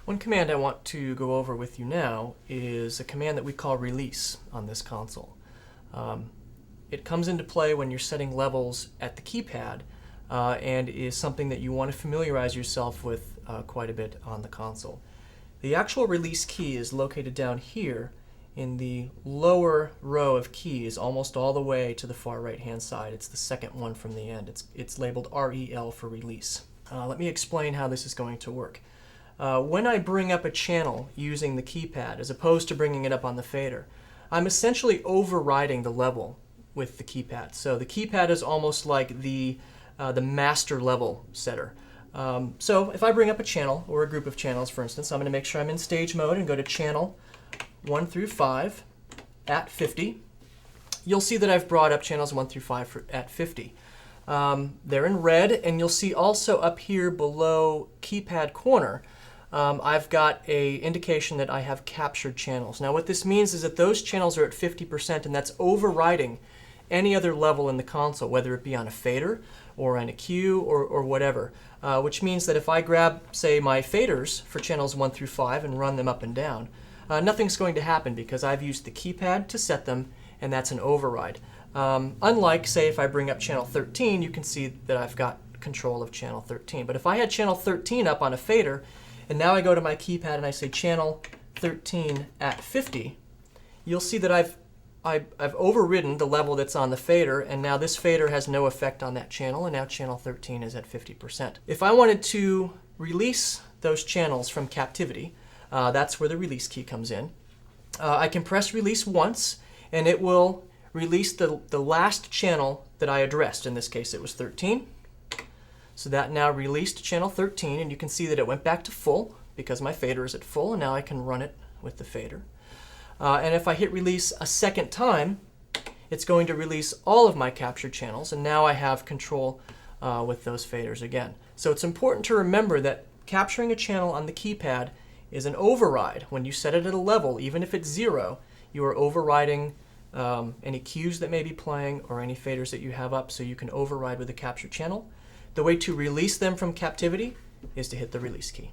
One command I want to go over with you now is a command that we call release on this console. It comes into play when you're setting levels at the keypad and is something that you want to familiarize yourself with quite a bit on the console. The actual release key is located down here in the lower row of keys, almost all the way to the far right hand side. It's the second one from the end. It's labeled REL for release. Let me explain how this is going to work. When I bring up a channel using the keypad as opposed to bringing it up on the fader, I'm essentially overriding the level with the keypad. So the keypad is almost like the master level setter. So if I bring up a channel or a group of channels, for instance, I'm going to make sure I'm in stage mode and go to channel 1 through 5 at 50. You'll see that I've brought up channels 1 through 5 at 50. They're in red, and you'll see also up here below keypad corner, I've got an indication that I have captured channels. Now what this means is that those channels are at 50%, and that's overriding any other level in the console, whether it be on a fader or on a cue or whatever, which means that if I grab, say, my faders for channels 1 through 5 and run them up and down, nothing's going to happen because I've used the keypad to set them, and that's an override. Unlike, say, if I bring up channel 13, you can see that I've got control of channel 13. But if I had channel 13 up on a fader, and now I go to my keypad and I say channel 13 at 50, you'll see that I've overridden the level that's on the fader, and now this fader has no effect on that channel, and now channel 13 is at 50%. If I wanted to release those channels from captivity, that's where the release key comes in. I can press release once, and it will release the last channel that I addressed. In this case, it was 13. So that now released channel 13, and you can see that it went back to full because my fader is at full, and now I can run it with the fader. And if I hit release a second time, it's going to release all of my captured channels, and now I have control with those faders again. So it's important to remember that capturing a channel on the keypad is an override. When you set it at a level, even if it's 0, you are overriding any cues that may be playing or any faders that you have up, so you can override with a captured channel. The way to release them from captivity is to hit the release key.